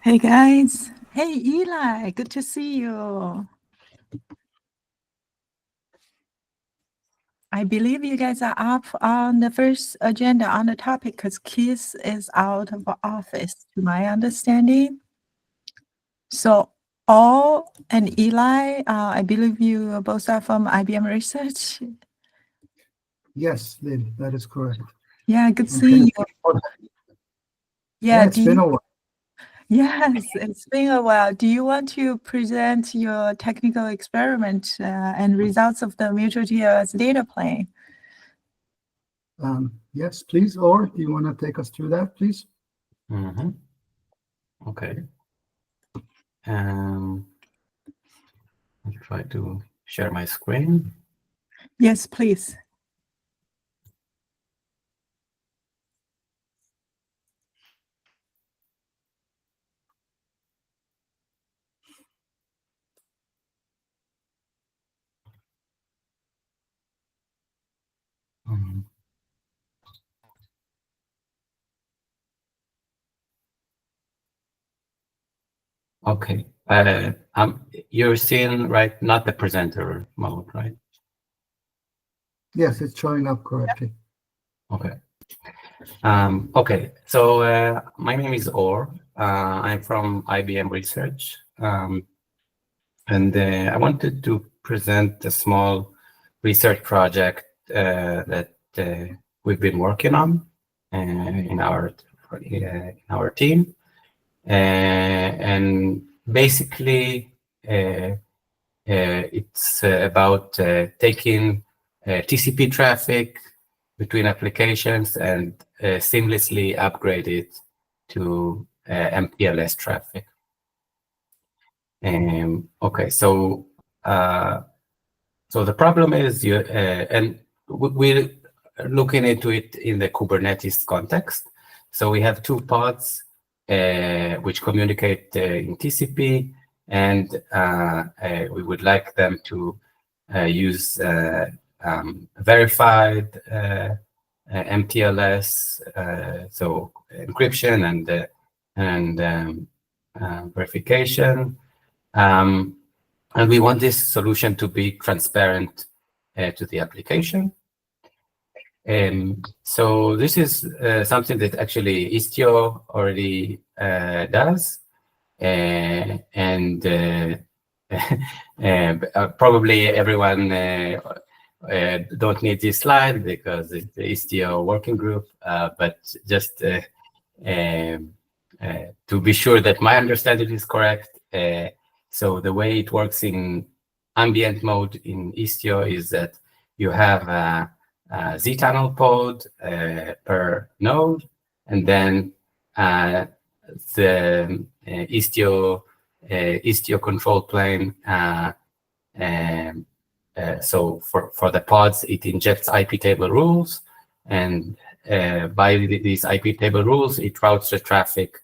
Hey guys. Hey Eli, good to see you. I believe you guys are up on the first agenda on the topic because Keith is out of office, to my understanding. So, All and Eli, I believe you both are from IBM Research. Yes, Lynn, that is correct. Yeah, good And thank seeing you you. for that. Yeah, It's been a while. yes, it's been a while. Do you want to present your technical experiment and results of the mutual TLS data plane? Yes, please. Or do you want to take us through that, please? Okay. I'll try to share my screen. Yes, please. Mhm. Okay. You're seeing, right, not the presenter mode, right? Yes, it's showing up correctly. Okay. Okay. So my name is Or. I'm from IBM Research. And I wanted to present a small research project that we've been working on in our team. And basically, it's about taking TCP traffic between applications and seamlessly upgrade it to MPLS traffic. Okay, so the problem is and we're looking into it in the Kubernetes context. So we have two pods which communicate in TCP, and we would like them to use verified MTLS, so encryption and verification. And we want this solution to be transparent to the application. So this is something that actually Istio already does. And probably everyone don't need this slide because it's the Istio working group, but just to be sure that my understanding is correct. So the way it works in ambient mode in Istio is that you have a Z-tunnel pod per node, and then the Istio control plane. So for the pods, it injects IP table rules, and by these IP table rules, it routes the traffic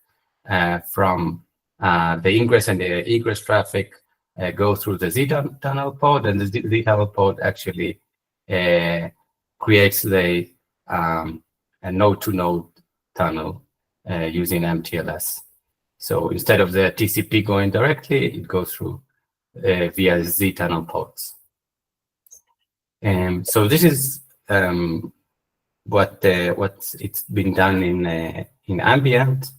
from the ingress and the egress traffic go through the Z-tunnel pod, and the Z-tunnel pod actually creates the a node-to-node tunnel using MTLS. So instead of the TCP going directly, it goes through via Z-tunnel pods. So this is what it's been done in Ambient.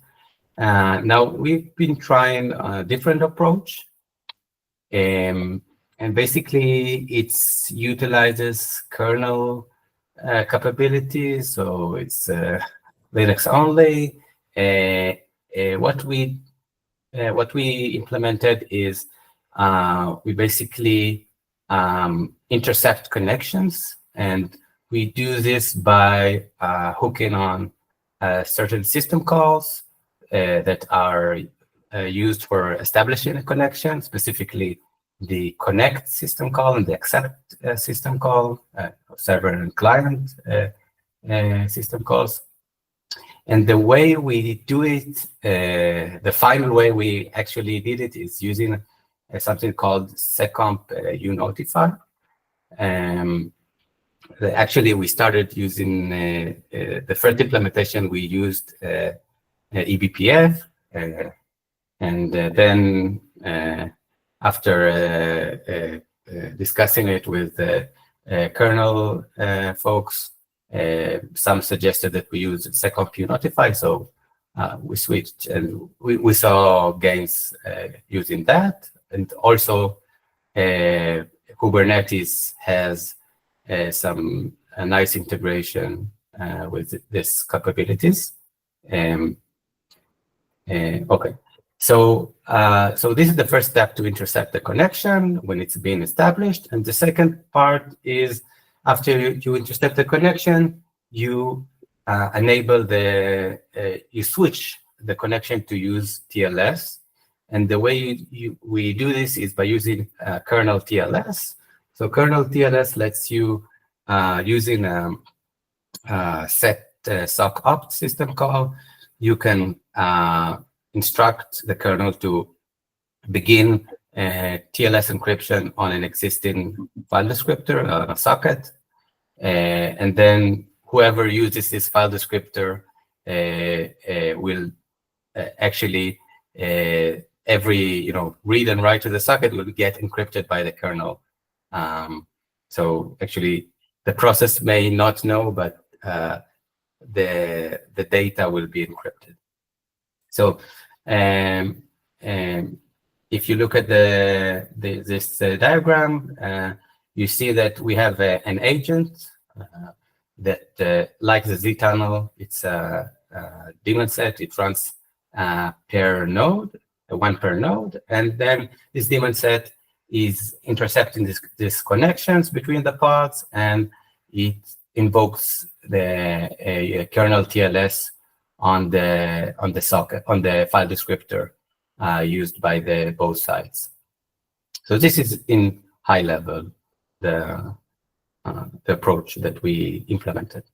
Now we've been trying a different approach, and basically it utilizes kernel capabilities. So it's Linux only. What we implemented is we basically intercept connections, and we do this by hooking on certain system calls that are used for establishing a connection, specifically the connect system call and the accept system call, server and client system calls. And the way we do it, the final way we actually did it is using something called seccomp unotify. Actually, we started using the first implementation. We used eBPF, And then after discussing it with the kernel folks, some suggested that we use secomp notify. So we switched, and we saw gains using that. And also Kubernetes has some nice integration with this capabilities. Okay, so this is the first step to intercept the connection when it's being established, and the second part is after you intercept the connection, you enable you switch the connection to use TLS, and the way we do this is by using kernel TLS. So kernel TLS lets you using set sock opt system call, you can instruct the kernel to begin TLS encryption on an existing file descriptor, a socket, and then whoever uses this file descriptor will actually every read and write to the socket will get encrypted by the kernel. So actually, the process may not know, but the data will be encrypted. So if you look at this diagram, you see that we have an agent that, like the Z-tunnel, it's a daemon set. It runs per node, one per node, and then this daemon set is intercepting these connections between the pods, and it invokes the kernel TLS on the socket, on the file descriptor used by both sides. So this is in high level the approach that we implemented.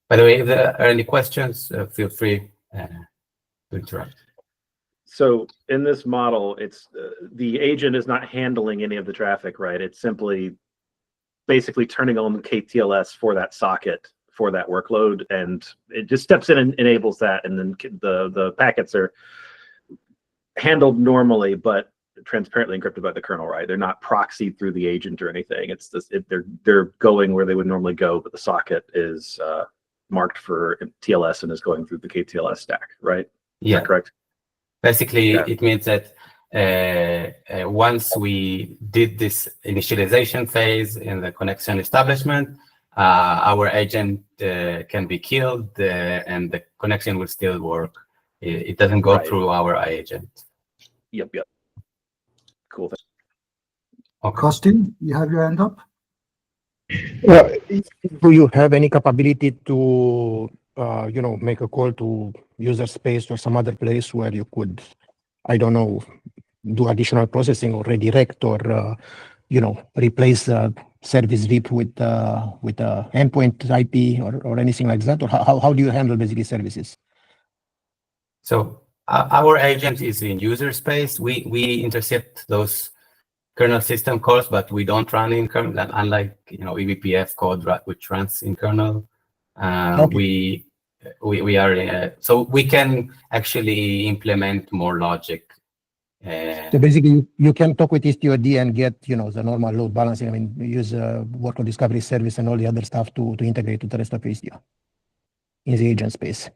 By the way, if there are any questions, feel free to interrupt. So in this model, it's the agent is not handling any of the traffic, right? It's simply basically turning on the KTLS for that socket for that workload, and it just steps in and enables that, and then the packets are handled normally, but transparently encrypted by the kernel, right? They're not proxied through the agent or anything. It's this, they're going where they would normally go, but the socket is marked for TLS and is going through the KTLS stack, right? Is that correct? Basically, it means that once we did this initialization phase in the connection establishment, our agent can be killed and the connection will still work. It doesn't go through our agent. Yep. Cool. Okay. Costin, you have your hand up? Do you have any capability to make a call to user space or some other place where you could, I don't know, do additional processing or redirect or replace the service VIP with endpoint IP or anything like that? Or how do you handle basically services? So our agent is in user space. We intercept those kernel system calls, but we don't run in kernel, unlike eBPF code which runs in kernel. Okay. We are so we can actually implement more logic. So basically, you can talk with STOD and get the normal load balancing. I mean, use workload discovery service and all the other stuff to integrate with the rest of Istio in the agent space.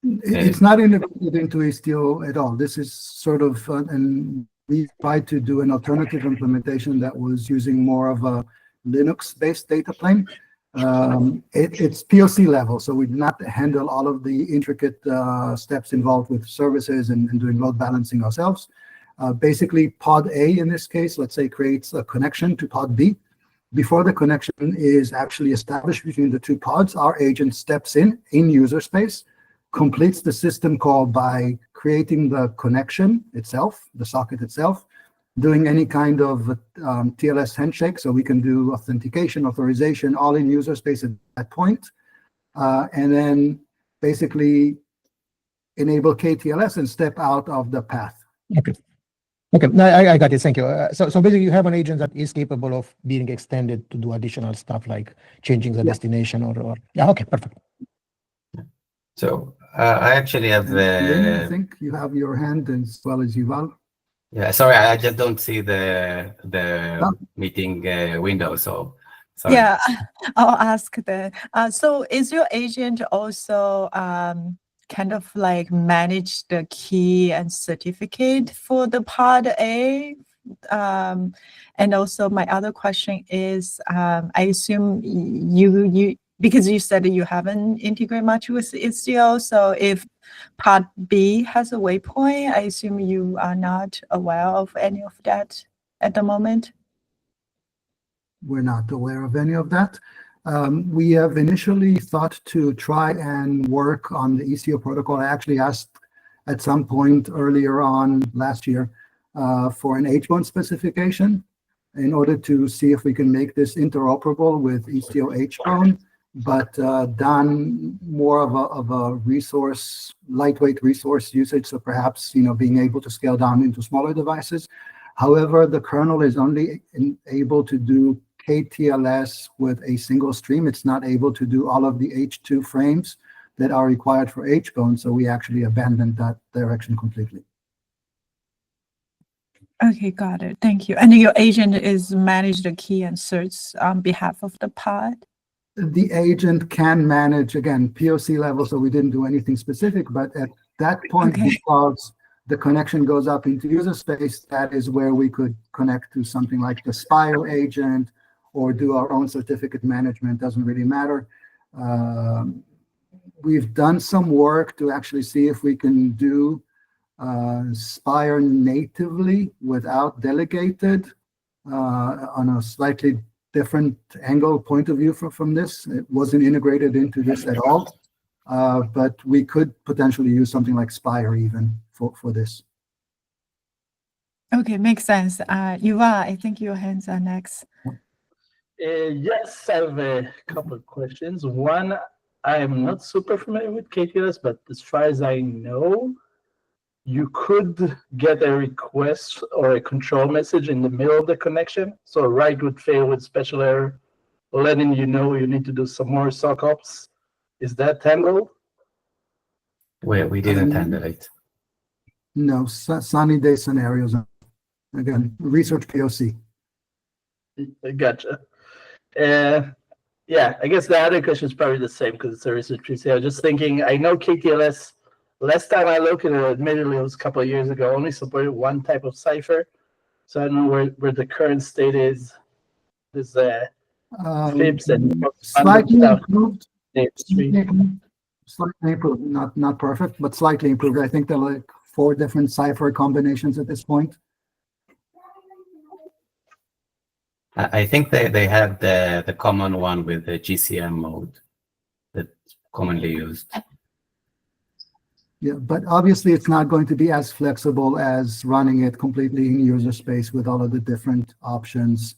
It's not integrated into Istio at all. This is sort of, and we tried to do an alternative implementation that was using more of a Linux-based data plane. It's POC level, so we did not handle all of the intricate steps involved with services and doing load balancing ourselves. Basically, pod A in this case, let's say, creates a connection to pod B. Before the connection is actually established between the two pods, our agent steps in user space, completes the system call by creating the connection itself, the socket itself, doing any kind of TLS handshake, so we can do authentication, authorization, all in user space at that point, and then basically enable KTLS and step out of the path. Okay, no, I got it. Thank you. So basically, you have an agent that is capable of being extended to do additional stuff like changing the destination or yeah. Okay, perfect. So I actually have. Lynn, I think you have your hand as well as Yuval. Yeah, sorry, I just don't see the Oh. meeting window. So sorry. Yeah, I'll ask then. So is your agent also kind of like manage the key and certificate for the pod A? And also my other question is, I assume you because you said that you haven't integrated much with Istio, so if pod B has a waypoint, I assume you are not aware of any of that at the moment. We're not aware of any of that. We have initially thought to try and work on the ECO protocol. I actually asked at some point earlier on last year for an H1 specification in order to see if we can make this interoperable with ECO H1, but done more of a resource, lightweight resource usage. So perhaps, being able to scale down into smaller devices. However, the kernel is only able to do KTLS with a single stream. It's not able to do all of the H2 frames that are required for H-bone. So we actually abandoned that direction completely. Okay, got it. Thank you. And your agent is manage the key and certs on behalf of the pod? The agent can manage, again, POC level, so we didn't do anything specific, but at that point, Okay. because the connection goes up into user space, that is where we could connect to something like the Spire agent or do our own certificate management, doesn't really matter. We've done some work to actually see if we can do Spire natively without delegated on a slightly different angle point of view from this. It wasn't integrated into this at all, but we could potentially use something like Spire even for this. Okay, makes sense. Yuval, I think your hands are next. Yes, I have a couple of questions. One, I am not super familiar with KTLS, but as far as I know, you could get a request or a control message in the middle of the connection. So a write would fail with special error, letting you know you need to do some more sock ops. Is that handled? We didn't handle it. No, sunny day scenarios. Again, research POC. Gotcha. Yeah, I guess the other question is probably the same because it's a research POC. I was just thinking, I know KTLS, last time I looked at it, admittedly, it was a couple of years ago, only supported one type of cipher. So I don't know where the current state is. There's fibs and Slightly stuff. improved. Street. Slightly improved, not perfect, but slightly improved. I think there are like 4 different cipher combinations at this point. I think they have the common one with the GCM mode that's commonly used. Yeah, but obviously it's not going to be as flexible as running it completely in user space with all of the different options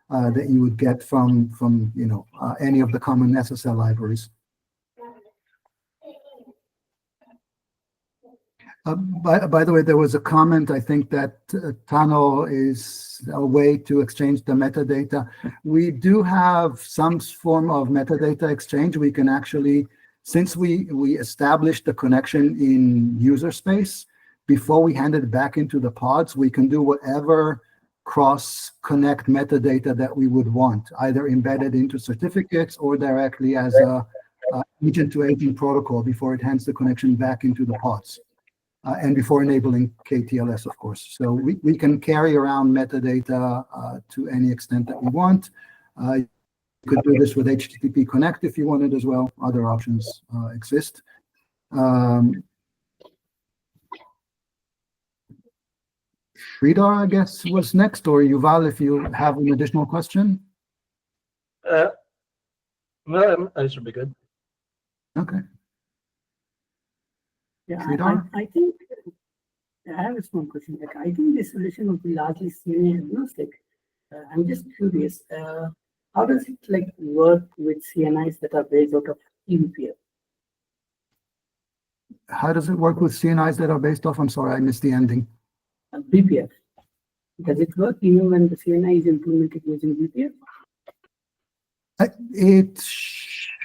that you would get from any of the common SSL libraries. By the way, there was a comment, I think, that tunnel is a way to exchange the metadata. We do have some form of metadata exchange. We can actually, since we established the connection in user space, before we hand it back into the pods, we can do whatever cross-connect metadata that we would want, either embedded into certificates or directly as a agent-to-agent protocol before it hands the connection back into the pods. And before enabling KTLS, of course. So we can carry around metadata to any extent that we want. You could do this with HTTP Connect if you wanted as well. Other options exist. Sridhar, I guess, was next, or Yuval, if you have an additional question. No, I should be good. Okay. Yeah, Sridhar? I think I have a small question. Like, I think this solution would be largely CNI agnostic. I'm just curious, how does it work with CNIs that are based out of eBPF? How does it work with CNIs that are based off? I'm sorry, I missed the ending. BPF. Does it work even when the CNI is implemented using BPF? It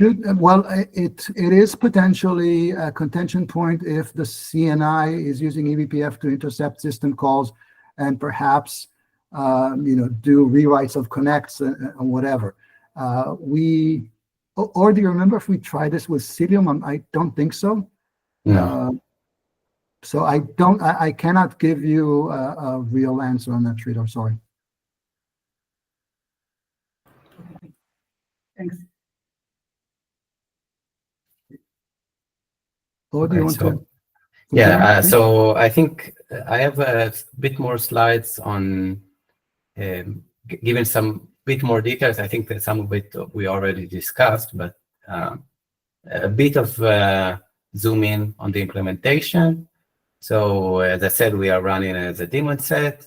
Well, it is potentially a contention point if the CNI is using eBPF to intercept system calls and perhaps do rewrites of connects and whatever. Or do you remember if we tried this with Cilium? I don't think so. No. So I cannot give you a real answer on that, Sridhar. Sorry. Thanks. Or do you want to? Yeah, so I think I have a bit more slides on giving some bit more details. I think that some of it we already discussed, but a bit of zoom in on the implementation. So as I said, we are running as a daemon set.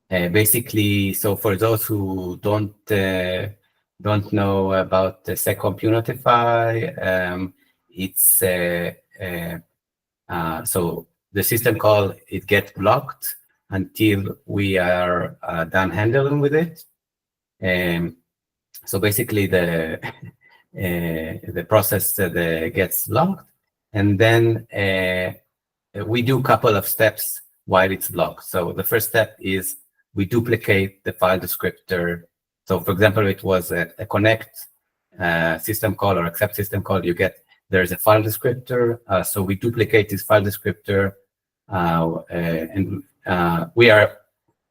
Basically, so for those who don't know about the SecComp Notify, it's so the system call, it gets blocked until we are done handling with it. So basically the process gets blocked, and then we do a couple of steps while it's blocked. So the first step is we duplicate the file descriptor. So for example, it was a connect system call or accept system call. There's a file descriptor. So we duplicate this file descriptor, and we are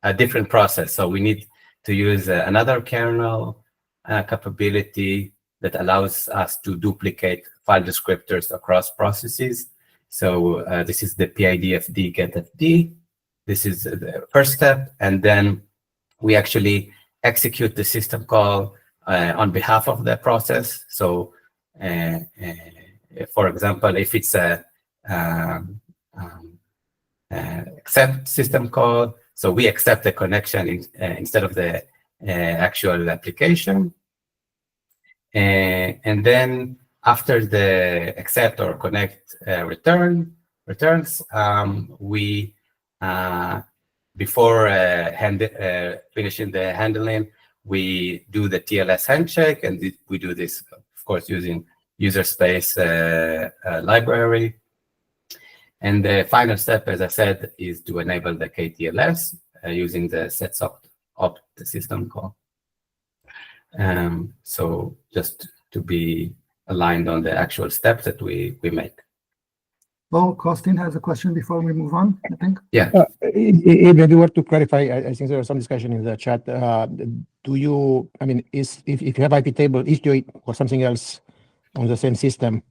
a different process. So we need to use another kernel capability that allows us to duplicate file descriptors across processes. So this is the PIDFD getFD. This is the first step, and then we actually execute the system call on behalf of the process. So, for example, if it's a accept system call, so we accept the connection instead of the actual application, and then after the accept or connect returns, we before finishing the handling, we do the TLS handshake, and we do this, of course, using user space library. And the final step, as I said, is to enable the KTLS using the setsopt system call. So just to be aligned on the actual steps that we make. Well, Costin has a question before we move on, I think. Yeah. If you were to clarify, I think there was some discussion in the chat. Do you, I mean, if you have IP table, Istio or something else on the same system,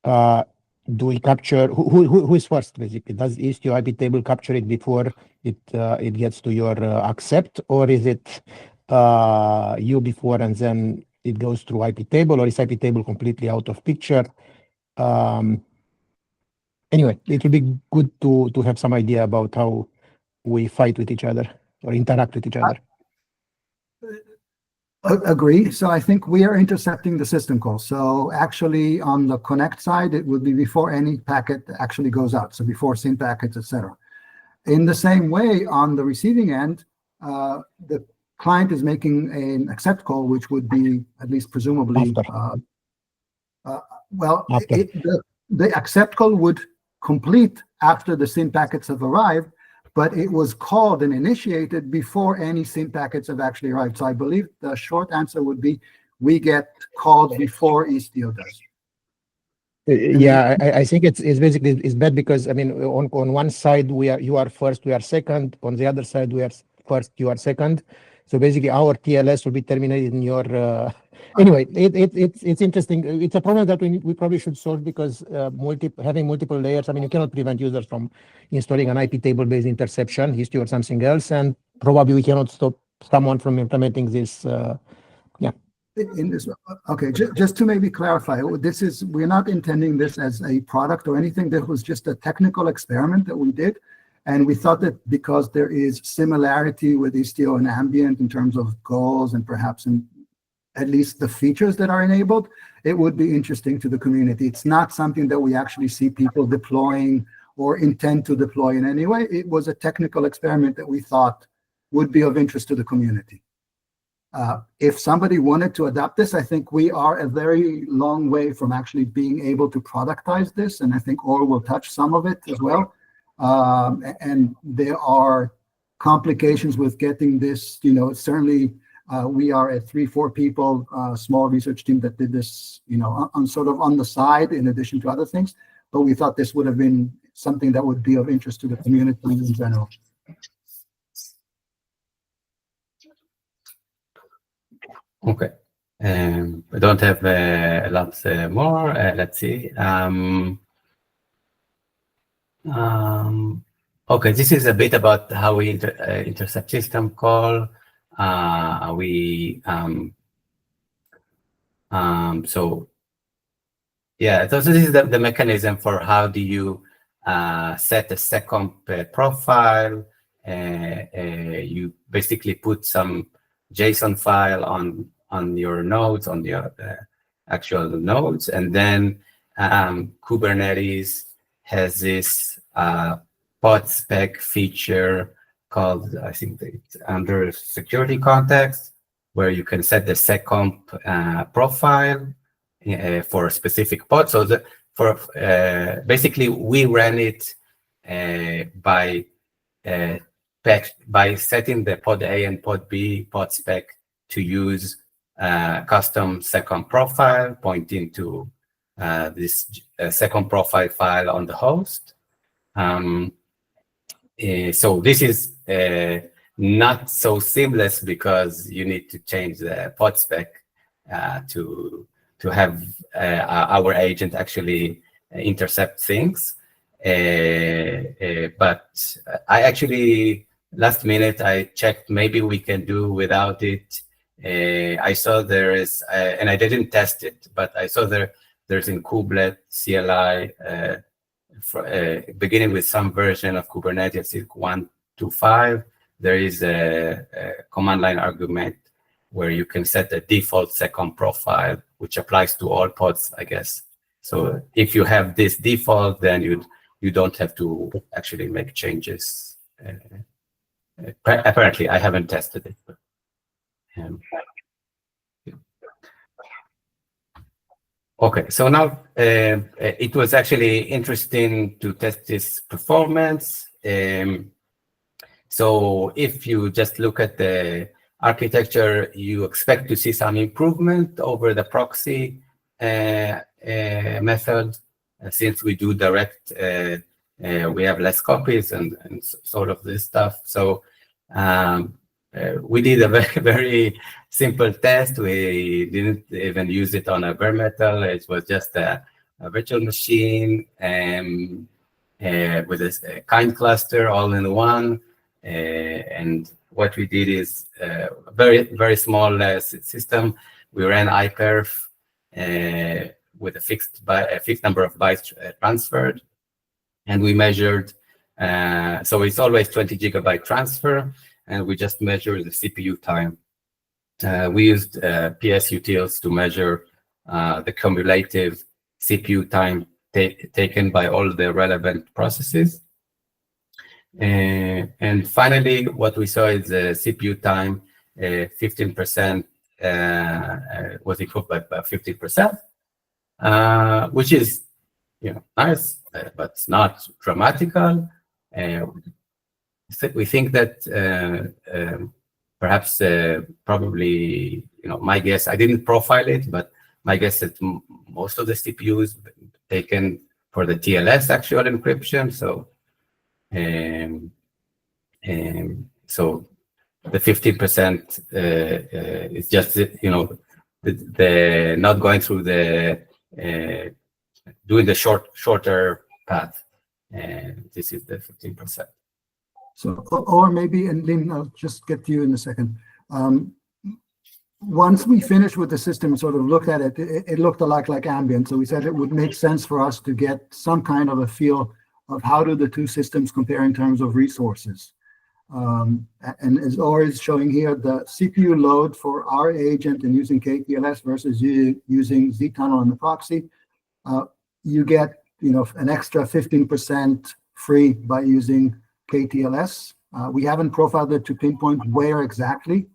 do we capture, who is first, basically? Does Istio IP table capture it before it gets to your accept, or is it you before and then it goes through IP table, or is IP table completely out of picture? Anyway, it would be good to have some idea about how we fight with each other or interact with each other. Agree. So I think we are intercepting the system call. So actually on the connect side, it would be before any packet actually goes out. So before SYN packets, etc. In the same way, on the receiving end, the client is making an accept call, which would be at least presumably, the accept call would complete after the SYN packets have arrived, but it was called and initiated before any SYN packets have actually arrived. So I believe the short answer would be we get called before Istio does. Yeah, I think it's basically it's bad because I mean on one side you are first, we are second. On the other side we are first, you are second. So basically our TLS will be terminated in your. Anyway, it's interesting. It's a problem that we probably should solve because having multiple layers. I mean, you cannot prevent users from installing an IP table-based interception, Istio or something else, and probably we cannot stop someone from implementing this. Okay, just to maybe clarify, we're not intending this as a product or anything. This was just a technical experiment that we did. And we thought that because there is similarity with Istio and Ambient in terms of goals and perhaps in at least the features that are enabled, it would be interesting to the community. It's not something that we actually see people deploying or intend to deploy in any way. It was a technical experiment that we thought would be of interest to the community. If somebody wanted to adopt this, I think we are a very long way from actually being able to productize this, and I think Or will touch some of it as well. And there are complications with getting this. Certainly we are a 3-4 people small research team that did this, on sort of on the side in addition to other things. But we thought this would have been something that would be of interest to the community in general. Okay. We don't have a lot more. Let's see. Okay, this is a bit about how we intercept system call. So yeah, so this is the mechanism for how do you set a seccomp profile. You basically put some JSON file on your nodes, on the actual nodes, and then Kubernetes has this pod spec feature called, I think it's under security context, where you can set the seccomp profile for a specific pod. So basically we ran it by setting the pod A and pod B pod spec to use custom seccomp profile pointing to this seccomp profile file on the host. So this is not so seamless because you need to change the pod spec to have our agent actually intercept things. But I actually, last minute, I checked maybe we can do without it. I saw there is, and I didn't test it, but I saw there's in Kubelet CLI, beginning with some version of Kubernetes 1.2.5, there is a command line argument where you can set a default seccomp profile, which applies to all pods, I guess. So if you have this default, then you don't have to actually make changes. Apparently, I haven't tested it. But, yeah. Okay, so now it was actually interesting to test this performance. So if you just look at the architecture, you expect to see some improvement over the proxy method. Since we do direct, we have less copies and sort of this stuff. So we did a very, very simple test. We didn't even use it on a bare metal. It was just a virtual machine with a kind cluster all in one. And what we did is a very, very small system. We ran iPerf with a fixed number of bytes transferred. And we measured, so it's always 20 gigabyte transfer. And we just measure the CPU time. We used PS utils to measure the cumulative CPU time taken by all the relevant processes. And finally, what we saw is the CPU time, 15% was improved by 15%, which is, nice, but it's not dramatical. We think that perhaps, probably, my guess, I didn't profile it, but my guess that most of the CPUs taken for the TLS actual encryption. So, so the 15% is just, the not going through the doing the shorter path. And this is the 15%. So, or maybe, and Lynn, I'll just get to you in a second. Once we finished with the system and sort of looked at it, it looked a lot like Ambient. So we said it would make sense for us to get some kind of a feel of how do the two systems compare in terms of resources. And as Or is showing here, the CPU load for our agent and using KTLS versus using zTunnel and the proxy, you get an extra 15% free by using KTLS. We haven't profiled it to pinpoint where exactly,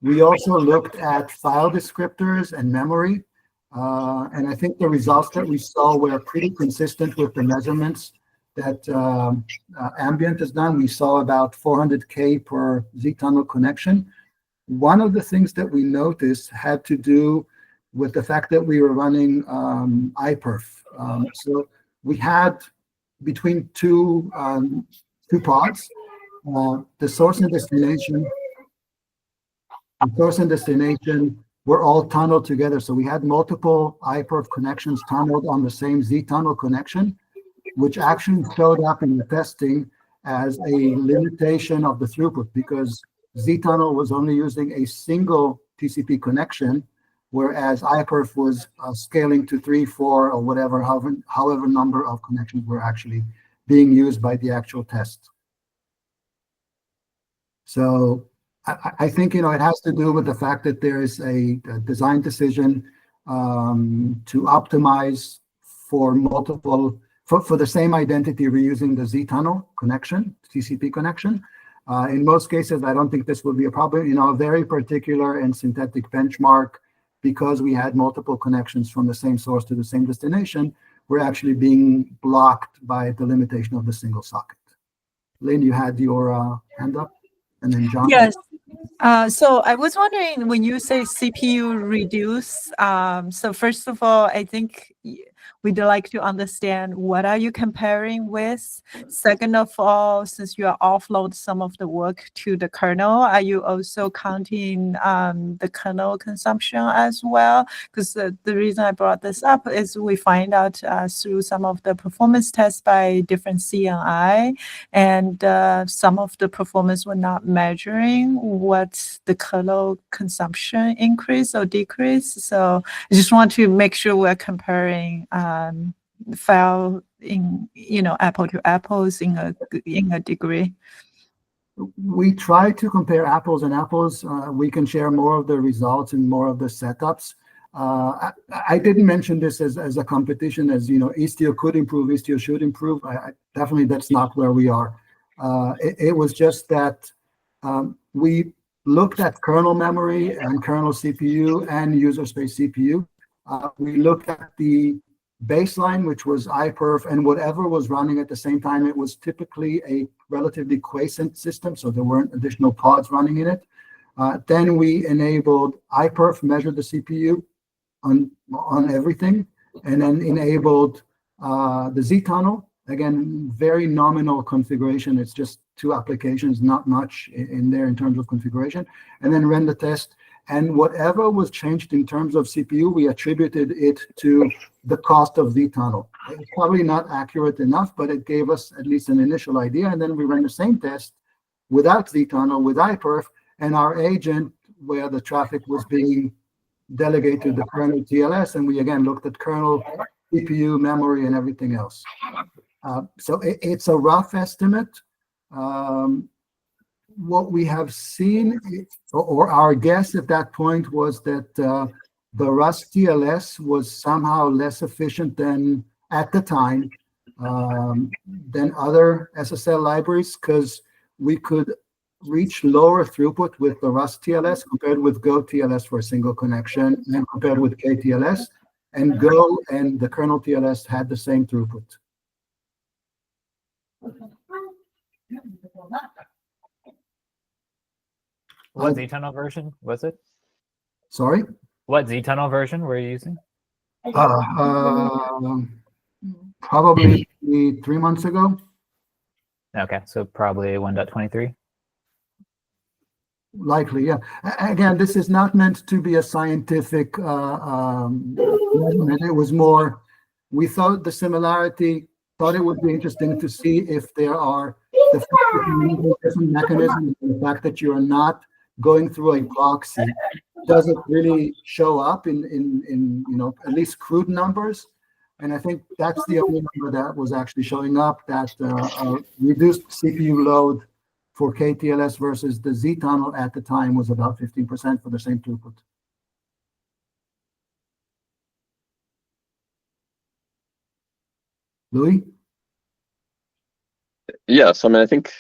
We also looked at file descriptors and memory. And I think the results that we saw were pretty consistent with the measurements that Ambient has done. We saw about 400K per Z-tunnel connection. One of the things that we noticed had to do with the fact that we were running iPerf. So we had between two pods, the source and destination. The source and destination were all tunneled together. So we had multiple iPerf connections tunneled on the same Z-tunnel connection, which actually showed up in the testing as a limitation of the throughput because Z-tunnel was only using a single TCP connection, whereas iPerf was scaling to 3, 4, or whatever, however number of connections were actually being used by the actual test. So I think, it has to do with the fact that there is a design decision to optimize for multiple, for the same identity, reusing the Z-tunnel connection, TCP connection. In most cases, I don't think this would be a problem. A very particular and synthetic benchmark, because we had multiple connections from the same source to the same destination, we're actually being blocked by the limitation of the single socket. Lynn, you had your hand up, and then John. Yes. So I was wondering, when you say CPU reduce, so first of all, I think we'd like to understand what are you comparing with. Second of all, since you offload some of the work to the kernel, are you also counting the kernel consumption as well? Because the reason I brought this up is we find out through some of the performance tests by different CNI, and some of the performance were not measuring what the kernel consumption increase or decrease. So I just want to make sure we're comparing file in, apple to apples in a degree. We try to compare apples and apples. We can share more of the results and more of the setups. I didn't mention this as a competition, as Istio could improve, Istio should improve. Definitely that's not where we are. It was just that we looked at kernel memory and kernel CPU and user space CPU. We looked at the baseline, which was iPerf, and whatever was running at the same time. It was typically a relatively quiescent system, so there weren't additional pods running in it. Then we enabled iPerf, measured the CPU on everything, and then enabled the Z-tunnel. Again, very nominal configuration. It's just 2 applications, not much in there in terms of configuration, and then ran the test. And whatever was changed in terms of CPU, we attributed it to the cost of Z-tunnel. It's probably not accurate enough, but it gave us at least an initial idea. And then we ran the same test without Z-tunnel, with iPerf, and our agent, where the traffic was being delegated to the kernel TLS. And we again looked at kernel, CPU, memory, and everything else. So it's a rough estimate. What we have seen, or our guess at that point, was that the Rust TLS was somehow less efficient than, at the time, than other SSL libraries, because we could reach lower throughput with the Rust TLS compared with Go TLS for a single connection, and compared with KTLS. And Go and the kernel TLS had the same throughput. What Z-tunnel version was it? Sorry? What Z-tunnel version were you using? Probably 3 months ago. Okay, so probably 1.23. Likely, yeah. Again, this is not meant to be a scientific measurement. It was more, we thought the similarity, thought it would be interesting to see if there are different mechanisms. The fact that you are not going through a proxy, does it really show up in at least crude numbers? And I think that's the only number that was actually showing up, that reduced CPU load for KTLS versus the Z-tunnel at the time was about 15% for the same throughput. Louis? Yes, I mean, I think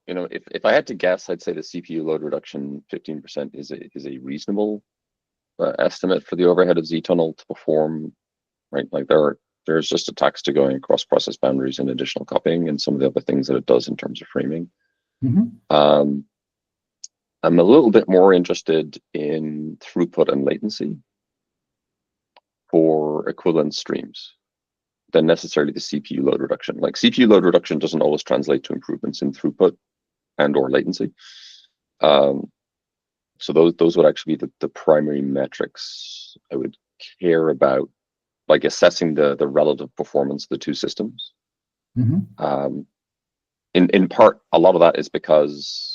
if I had to guess, I'd say the CPU load reduction 15% is a reasonable estimate for the overhead of zTunnel to perform, right? Like there's just attacks to going across process boundaries and additional copying and some of the other things that it does in terms of framing. I'm a little bit more interested in throughput and latency for equivalent streams than necessarily the CPU load reduction. Like CPU load reduction doesn't always translate to improvements in throughput and or latency. So those would actually be the primary metrics I would care about, like assessing the relative performance of the two systems. In part, a lot of that is because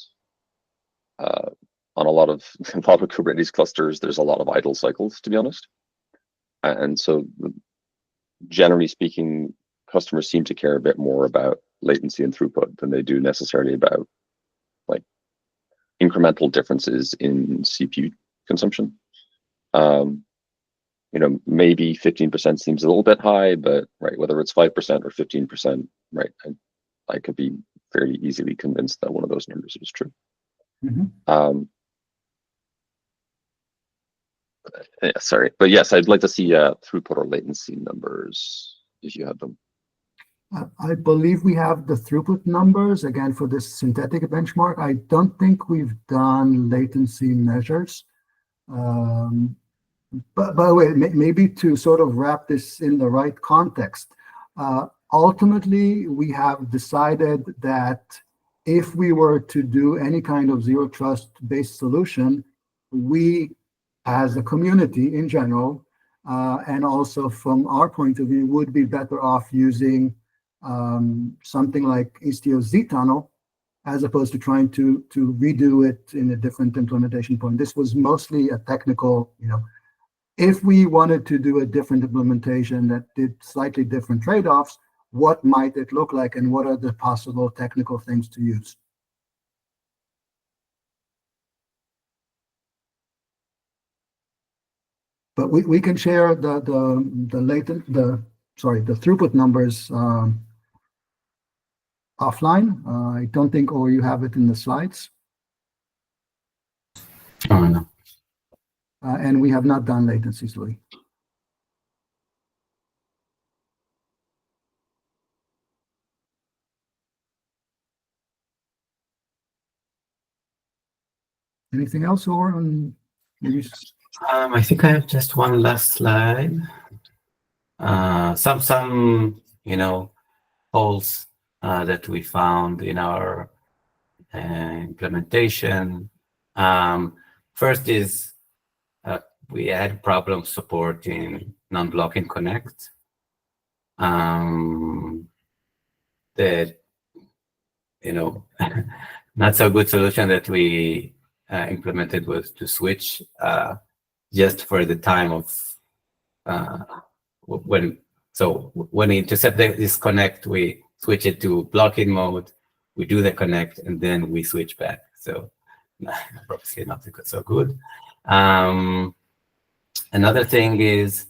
on a lot of Kubernetes clusters, there's a lot of idle cycles, to be honest. And so generally speaking, customers seem to care a bit more about latency and throughput than they do necessarily about like incremental differences in CPU consumption. Maybe 15% seems a little bit high, but right, whether it's 5% or 15%, right, I could be fairly easily convinced that one of those numbers is true. Yeah, sorry, but yes, I'd like to see throughput or latency numbers if you have them. I believe we have the throughput numbers again for this synthetic benchmark. I don't think we've done latency measures. But by the way, maybe to sort of wrap this in the right context, ultimately, we have decided that if we were to do any kind of zero trust based solution, we as a community in general, and also from our point of view, would be better off using something like Istio zTunnel as opposed to trying to redo it in a different implementation point. This was mostly a technical, if we wanted to do a different implementation that did slightly different trade-offs, what might it look like and what are the possible technical things to use? But we can share the throughput numbers offline. I don't think, or you have it in the slides. Oh, no. And we have not done latencies, Louis. Anything else, or maybe? I think I have just one last slide. Some holes that we found in our implementation. First is we had problems supporting non-blocking connect. The not so good solution that we implemented was to switch just for the time of when we intercept this connect, we switch it to blocking mode, we do the connect, and then we switch back. So obviously not so good. Another thing is,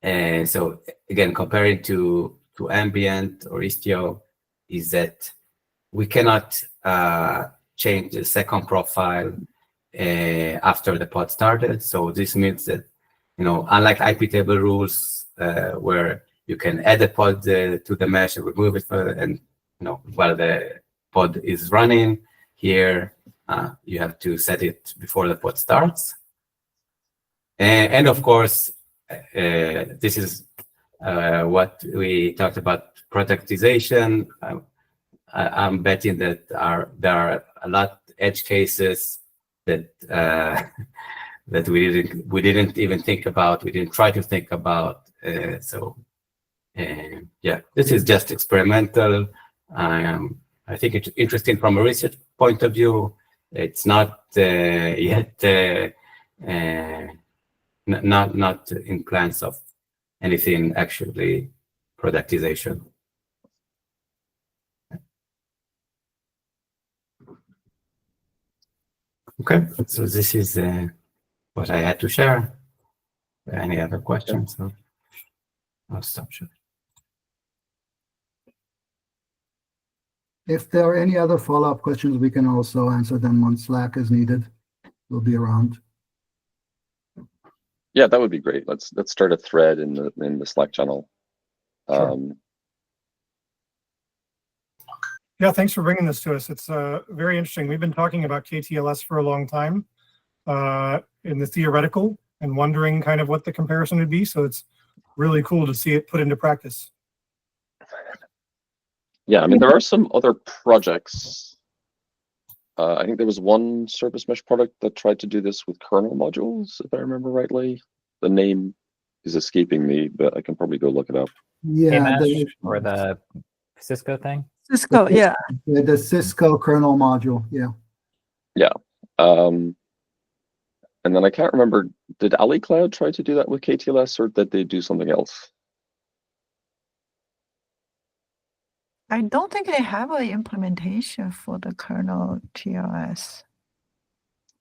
so again, comparing to Ambient or Istio, is that we cannot change the second profile after the pod started. So this means that, unlike IP table rules, where you can add a pod to the mesh and remove it, and while the pod is running, here you have to set it before the pod starts. And of course, this is what we talked about, productization. I'm betting that there are a lot edge cases that that we didn't even think about. We didn't try to think about. Yeah, this is just experimental. I think it's interesting from a research point of view. It's not yet not in plans of anything actually productization. Okay, so this is what I had to share. Any other questions? So I'll stop sharing. If there are any other follow-up questions, we can also answer them on Slack as needed. We'll be around. Yeah, that would be great. Let's start a thread in the Slack channel. Sure. Yeah, thanks for bringing this to us. It's very interesting. We've been talking about KTLS for a long time in the theoretical and wondering kind of what the comparison would be. So it's really cool to see it put into practice. Yeah, I mean, there are some other projects. I think there was one service mesh product that tried to do this with kernel modules, if I remember rightly. The name is escaping me, but I can probably go look it up. Yeah, KMesh or the Cisco thing? Cisco, yeah. the Cisco kernel module. Yeah. Yeah. And then I can't remember, did AliCloud try to do that with KTLS, or did they do something else? I don't think they have an implementation for the kernel TLS.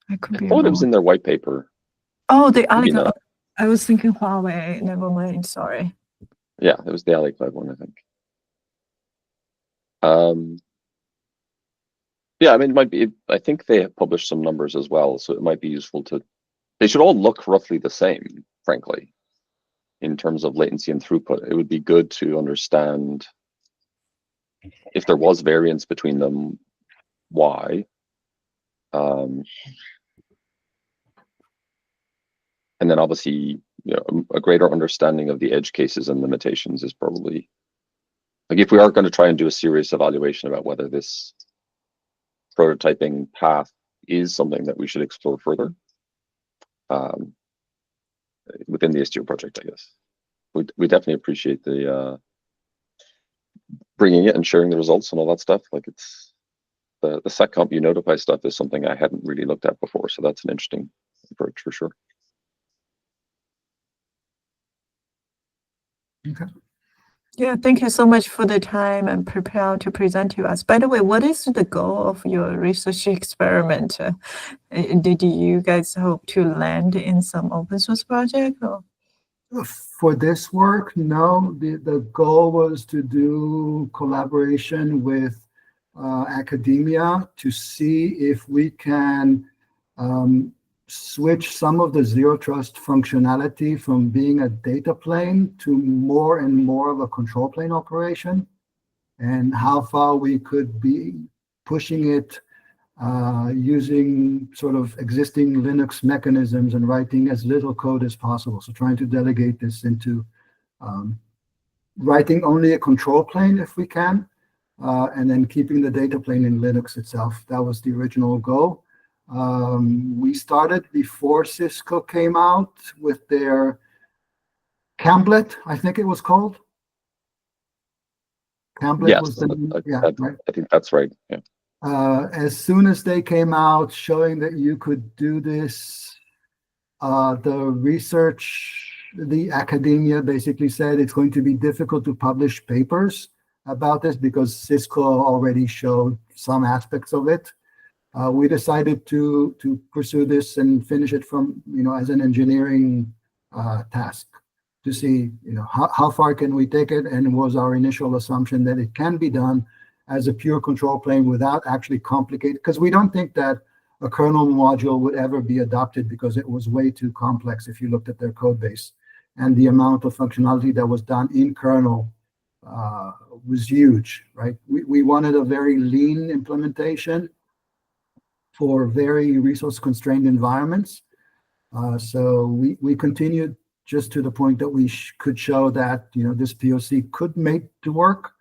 I could I be thought it was wrong. in their white paper. Oh, the Maybe AliCloud. not. I was thinking Huawei. Never mind. Sorry. Yeah, it was the AliCloud one, I think. Yeah, I mean, it might be. I think they have published some numbers as well, so it might be useful to. They should all look roughly the same, frankly, in terms of latency and throughput. It would be good to understand if there was variance between them, why. And then obviously, a greater understanding of the edge cases and limitations is probably, like, if we are going to try and do a serious evaluation about whether this prototyping path is something that we should explore further within the Istio project, I guess. We definitely appreciate the bringing it and sharing the results and all that stuff. Like, it's the SecComp notify stuff is something I hadn't really looked at before, so that's an interesting approach for sure. Okay. Yeah, thank you so much for the time and prepare to present to us. By the way, what is the goal of your research experiment? Did you guys hope to land in some open source project? Or? For this work, no. The goal was to do collaboration with academia to see if we can switch some of the zero trust functionality from being a data plane to more and more of a control plane operation, and how far we could be pushing it using sort of existing Linux mechanisms and writing as little code as possible. So trying to delegate this into writing only a control plane if we can, and then keeping the data plane in Linux itself. That was the original goal. We started before Cisco came out with their Camblet, I think it was called. Camblet Yes, was the name. Yeah, right. I think that's right. Yeah. As soon as they came out showing that you could do this, the academia basically said it's going to be difficult to publish papers about this because Cisco already showed some aspects of it. We decided to pursue this and finish it from, as an engineering task to see, how far can we take it, and it was our initial assumption that it can be done as a pure control plane without actually complicated, because we don't think that a kernel module would ever be adopted because it was way too complex if you looked at their code base. And the amount of functionality that was done in kernel was huge, right? We wanted a very lean implementation for very resource-constrained environments. So we continued just to the point that we could show that this POC could make to work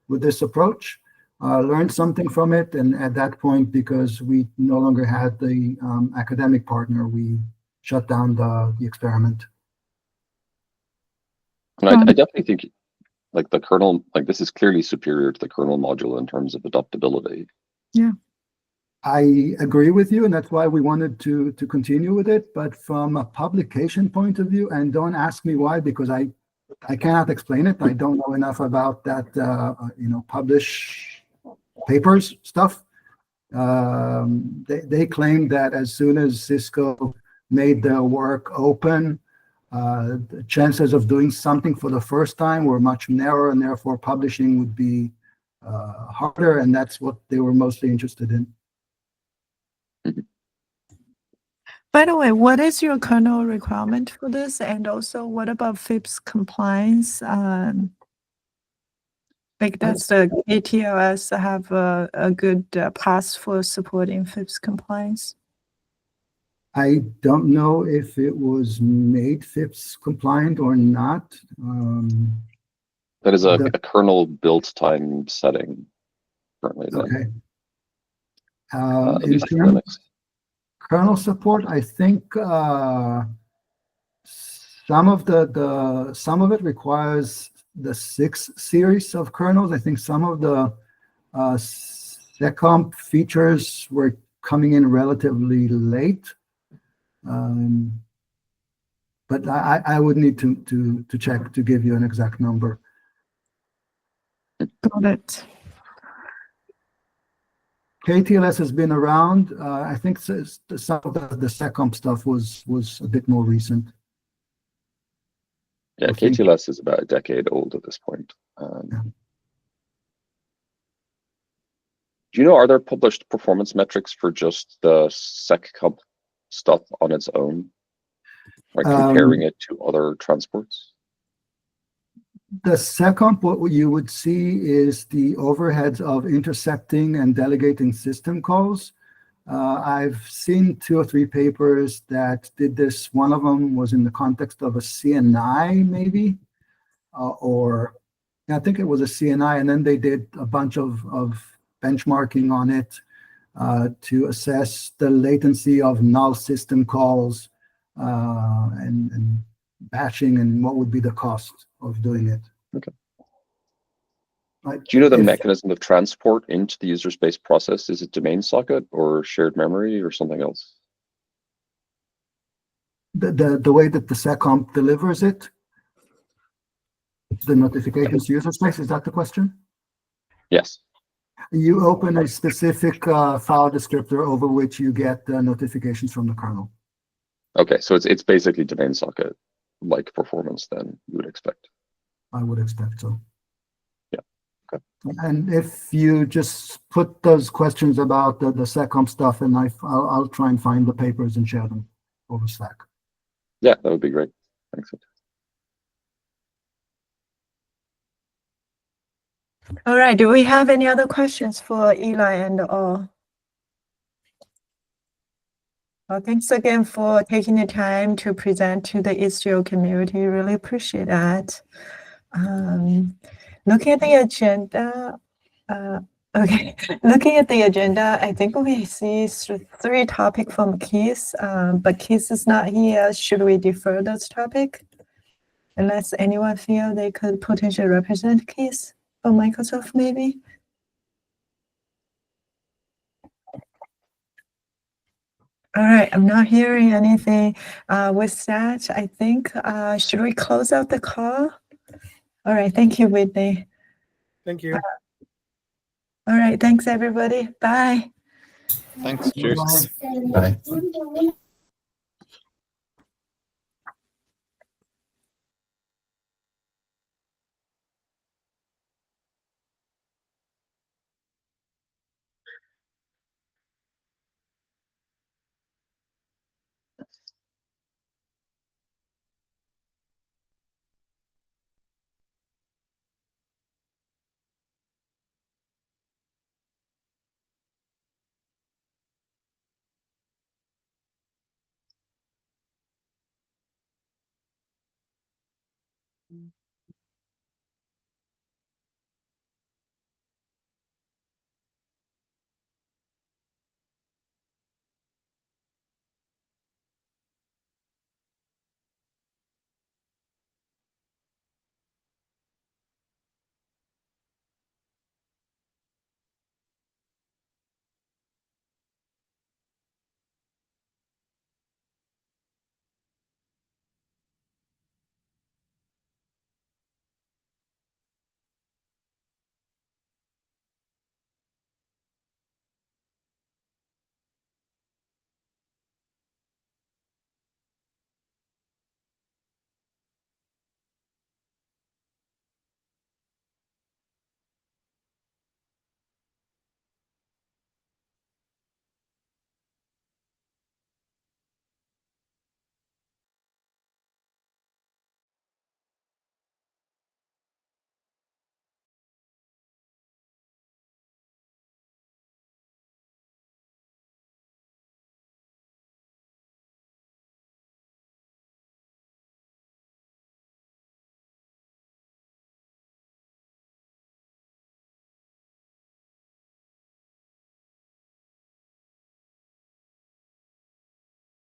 with this approach. Learned something from it, and at that point, because we no longer had the academic partner, we shut down the experiment. And I definitely think, like, the kernel, like, this is clearly superior to the kernel module in terms of adoptability. Yeah. I agree with you, and that's why we wanted to continue with it. But from a publication point of view, and don't ask me why, because I cannot explain it. I don't know enough about that, publish papers stuff. They claim that as soon as Cisco made their work open, the chances of doing something for the first time were much narrower, and therefore publishing would be harder, and that's what they were mostly interested in. By the way, what is your kernel requirement for this? And also, what about FIPS compliance? Like, does the ATLS have a good path for supporting FIPS compliance? I don't know if it was made FIPS compliant or not. That is a kernel build time setting currently. Then. Okay. At In least for terms Linux. kernel support, I think some of it requires the 6 series of kernels. I think some of the seccomp features were coming in relatively late. But I would need to check to give you an exact number. Got it. KTLS has been around. I think some of the seccomp stuff was a bit more recent. Yeah, KTLS is about a decade old at this point. Yeah. Do you know, are there published performance metrics for just the seccomp stuff on its own? Like comparing it to other transports? The seccomp, what you would see is the overheads of intercepting and delegating system calls. I've seen 2 or 3 papers that did this. One of them was in the context of a CNI, maybe, or I think it was a CNI, and then they did a bunch of benchmarking on it to assess the latency of null system calls and bashing, and what would be the cost of doing it. Okay. Do you know the mechanism of transport into the user space process? Is it domain socket or shared memory or something else? The way that the seccomp delivers it, the notifications to user space, is that the question? Yes. You open a specific file descriptor over which you get notifications from the kernel. Okay, so it's basically domain socket like performance then you would expect. I would expect so. Yeah. Okay. And if you just put those questions about the seccomp stuff, and I'll try and find the papers and share them over Slack. Yeah, that would be great. Thanks. All right. Do we have any other questions for Eli and all? Well, thanks again for taking the time to present to the Istio community. Really appreciate that. Looking at the agenda, okay. Looking at the agenda, I think we see 3 topics from Keith, but Keith is not here. Should we defer those topics? Unless anyone feel they could potentially represent Keith from Microsoft, maybe? All right, I'm not hearing anything. With that, I think, should we close out the call? All right, thank you, Whitney. Thank you. All right, thanks, everybody. Bye. Thanks. Cheers. Bye.